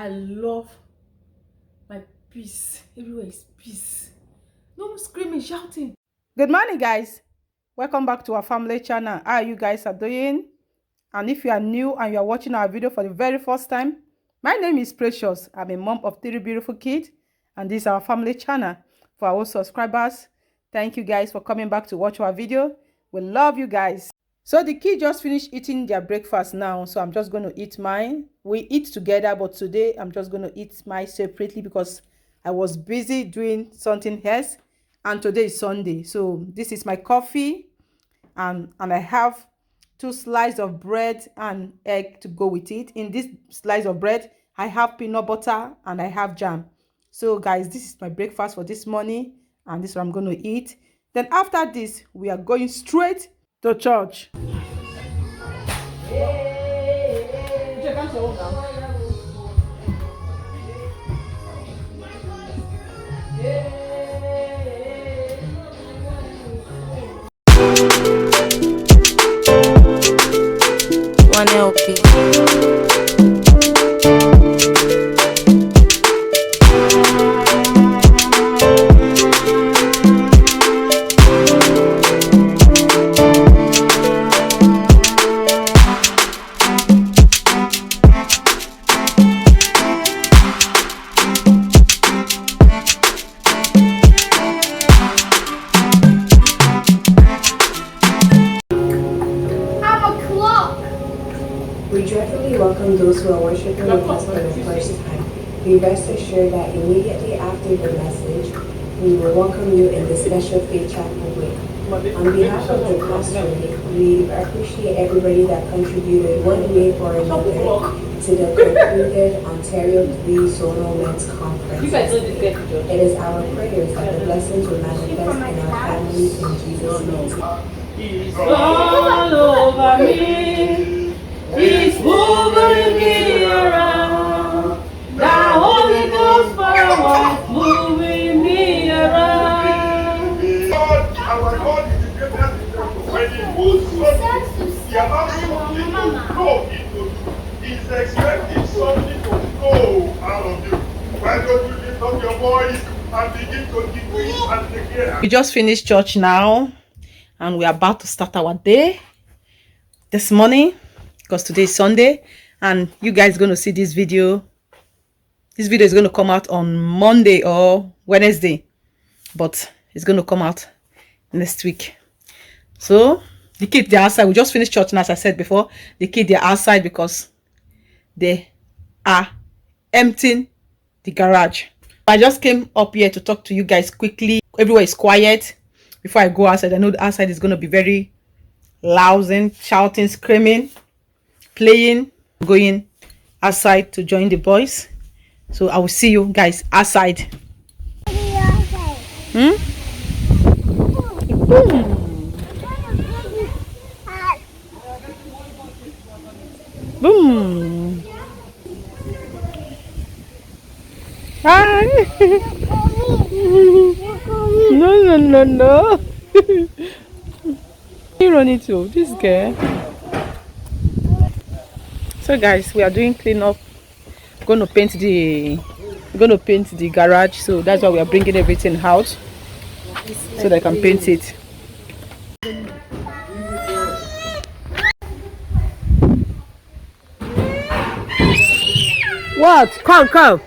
I love my peace. Everywhere is peace. No screaming, shouting. Good morning, guys. Welcome back to our family channel. How you guys are doing? And if you are new and you are watching our video for the very first time, my name is Precious. I'm a mom of 3 beautiful kids, and this is our family channel. For our subscribers, thank you guys for coming back to watch our video. We love you guys. So the kids just finished eating their breakfast now, so I'm just going to eat mine. We eat together, but today I'm just going to eat mine separately because I was busy doing something else, and today is Sunday. So this is my coffee, and I have 2 slices of bread and egg to go with it. In this slice of bread, I have peanut butter and I have jam. So guys, this is my breakfast for this morning, and this is what I'm going to eat. Then after this, we are going straight to church. One LP. We joyfully welcome those who are worshiping with us for the first time. Be rest assured that immediately after the message, we will welcome you in the special faith chapel way. On behalf of the pastorate, we appreciate everybody that contributed one way or another to the concluded Ontario 3 Zonal Men's Conference. It is our prayers that the blessings will manifest in our families in Jesus' name. It's all over me. It's moving me around. The Holy Ghost power is moving me around. Our God is the greatest when He moves something. The amount of people go into He's expecting something to flow out of you. Why don't you lift up your voice and begin to decrease and declare? We just finished church now, and we're about to start our day this morning because today is Sunday, and you guys are going to see this video. This video is going to come out on Monday or Wednesday, but it's going to come out next week. So the kids, they're outside. We just finished church, and as I said before, the kids, they're outside because they are emptying the garage. I just came up here to talk to you guys quickly. Everywhere is quiet. Before I go outside, I know the outside is going to be very loud, shouting, screaming, playing. Going outside to join the boys. So I will see you guys outside. Hmm? Boom. Hi. No. You run into this girl. So guys, we are doing cleanup. We're going to paint the garage. So that's why we are bringing everything out so that I can paint it. What? Come.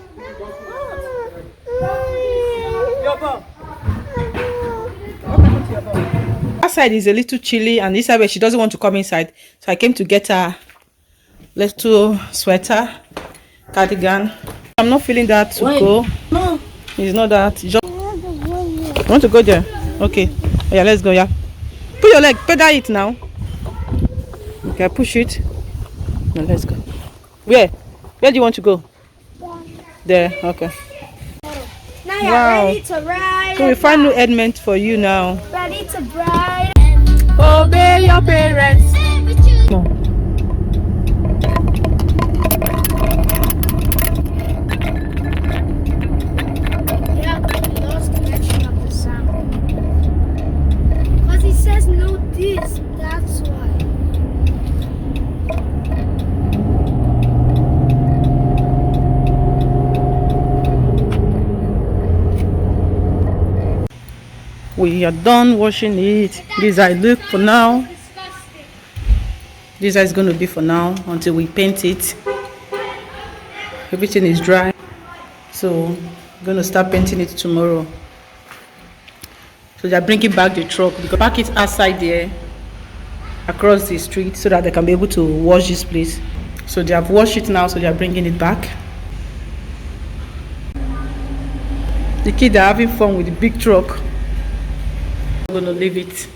Outside is a little chilly, and this side she doesn't want to come inside, so I came to get her little sweater, cardigan. I'm not feeling that to go. No, it's not that. Just you want to go there? Okay. Oh, yeah, let's go. Yeah, put your leg, pedal it now. Okay, push it. Now let's go. Where do you want to go? There. Okay. Now you're Wow. ready to ride. So we find new element for you now. Ready to ride. Obey your parents. No. Yeah, we lost connection of the sound. Because he says no this, that's why. We are done washing it. This I look for now. This is going to be for now until we paint it. Everything is dry, so I'm going to start painting it tomorrow. So they're bringing back the truck because park it outside there across the street so that they can be able to wash this place. So they have washed it now, so they are bringing it back. The kids are having fun with the big truck. I'm going to leave it.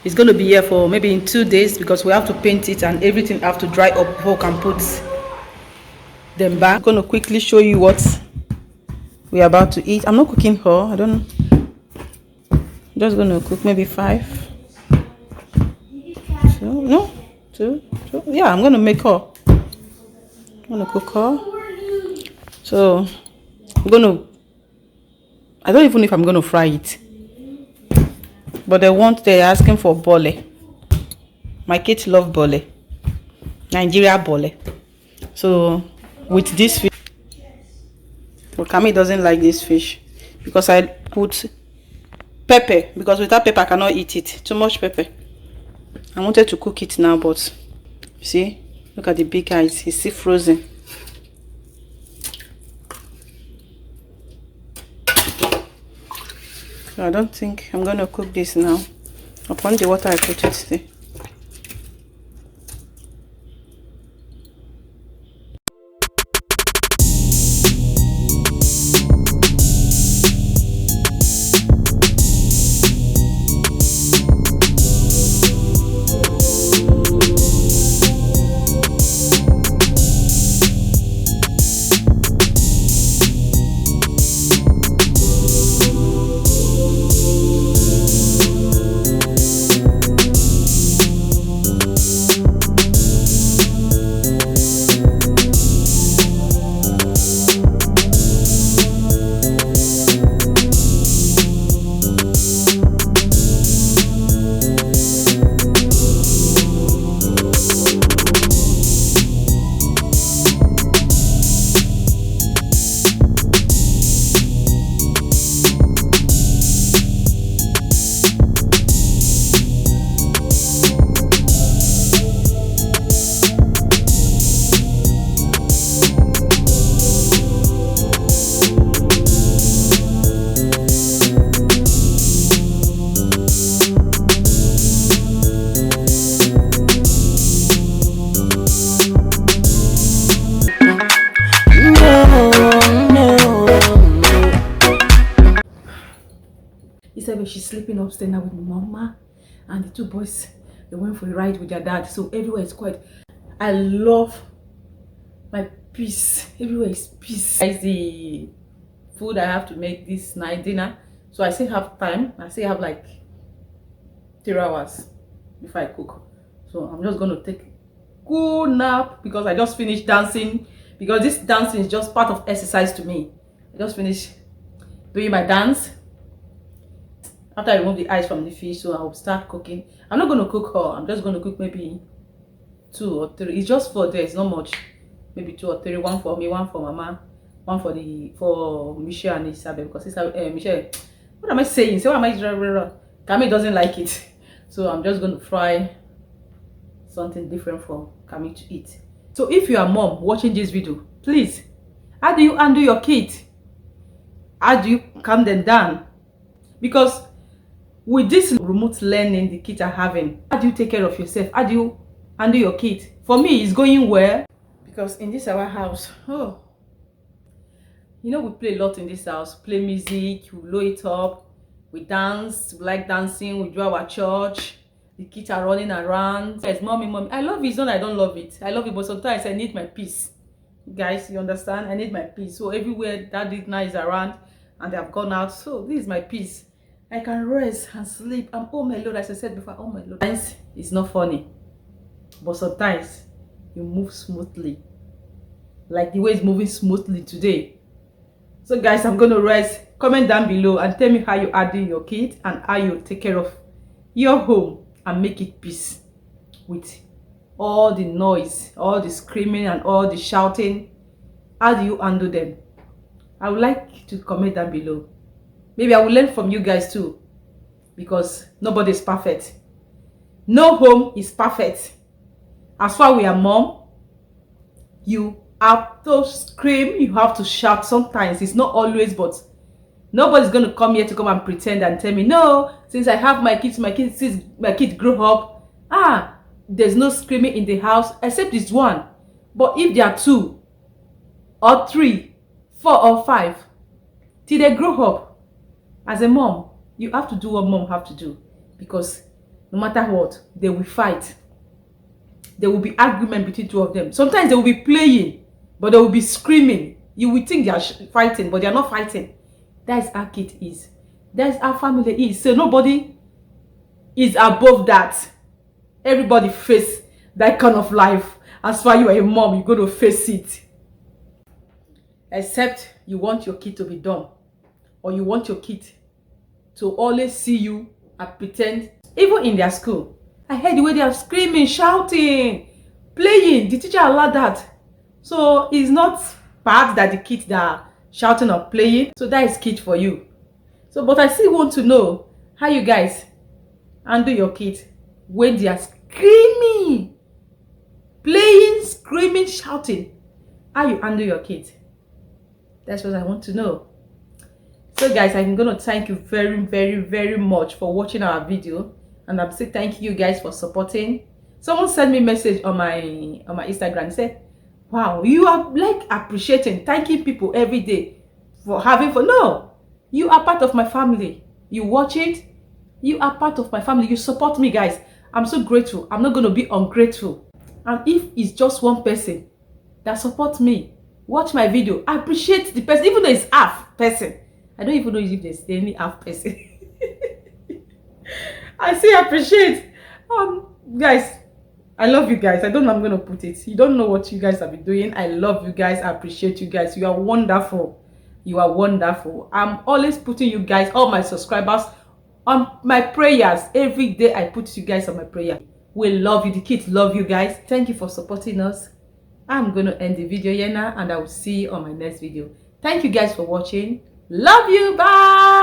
It's going to be here for maybe in 2 days because we have to paint it and everything have to dry up before we can put them back. I'm going to quickly show you what we're about to eat. I'm not cooking her. I don't know. I'm just going to cook maybe 5. So, no, 2. Yeah, I'm going to make her. I'm going to cook her. So, I don't even know if I'm going to fry it. But they're asking for bole. My kids love bole. Nigeria bole. So, with this fish, well, Kami doesn't like this fish because I put pepper, because without pepper I cannot eat it. Too much pepper. I wanted to cook it now, but see, look at the big eyes. He's still frozen. So I don't think I'm gonna cook this now. Upon the water I put it there. She's sleeping upstairs now with mama, and the 2 boys, they went for a ride with their dad, so everywhere is quiet. I love my peace. Everywhere is peace. It's the food I have to make this night dinner, so I still have time. I still have like 3 hours before I cook, so I'm just going to take a cool nap because I just finished dancing, because this dancing is just part of exercise to me. I just finished doing my dance. After I remove the eyes from the fish, so I'll start cooking. I'm not going to cook her. I'm just going to cook maybe 2 or 3. It's just 4 days, not much. Maybe 2 or 3. 1 for me, 1 for mama, 1 for Michelle and Isabel. Because Michelle, what am I saying? So what am I? Kami doesn't like it, so I'm just going to fry something different for Kami to eat. So if you are mom watching this video, please, how do you handle your kid? How do you calm them down? Because with this remote learning the kids are having, how do you take care of yourself? How do you handle your kids? For me, it's going well because in this our house, oh, you know, we play a lot in this house. Play music, we blow it up, we dance, we like dancing, we do our church. The kids are running around. Yes, mommy, I love it. It's not I don't love it. I love it, but sometimes I need my peace. Guys, you understand? I need my peace. So everywhere daddy now is around and they have gone out, so this is my peace. I can rest and sleep. I'm oh my lord, as I said before, oh my lord. Sometimes it's not funny, but sometimes you move smoothly, like the way it's moving smoothly today. So guys, I'm gonna rest. Comment down below and tell me how you handle your kids and how you take care of your home and make it peace with all the noise, all the screaming and all the shouting. How do you handle them? I would like to comment down below. Maybe I will learn from you guys too. because nobody is perfect. No home is perfect. As far as we are mom, you have to scream, you have to shout. Sometimes it's not always, but nobody's going to come here to come and pretend and tell me, no, since I have since my kids grow up, there's no screaming in the house except this one. But if there are 2 or 3, 4 or 5, till they grow up, as a mom, you have to do what mom have to do, because no matter what, they will fight. There will be argument between 2 of them. Sometimes they will be playing, but they will be screaming. You will think they are fighting, but they are not fighting. That is how kid is. That is how family is. So nobody is above that. Everybody face that kind of life. As far as you are a mom, you're going to face it. Except you want your kid to be dumb, or you want your kid to always see you and pretend. Even in their school, I heard the way they are screaming, shouting, playing. The teacher allowed that. So it's not bad that the kids that are shouting or playing. So that is kid for you. So, but I still want to know how you guys handle your kids when they are screaming, playing, screaming, shouting. How you handle your kids? That's what I want to know. So guys, I'm gonna thank you very, very, very much for watching our video, and I'm saying thank you guys for supporting. Someone sent me a message on my Instagram, said, wow, you are like appreciating, thanking people every day for having fun. No, you are part of my family. You watch it, you are part of my family. You support me, guys. I'm so grateful. I'm not going to be ungrateful. And if it's just one person that supports me, watch my video, I appreciate the person, even though it's half person. I don't even know if there's any half person. I still appreciate. Guys, I love you guys. I don't know how I'm going to put it. You don't know what you guys have been doing. I love you guys. I appreciate you guys. You are wonderful. You are wonderful. I'm always putting you guys, all my subscribers, on my prayers. Every day I put you guys on my prayer. We love you. The kids love you guys. Thank you for supporting us. I'm going to end the video here now, and I will see you on my next video. Thank you guys for watching. Love you. Bye.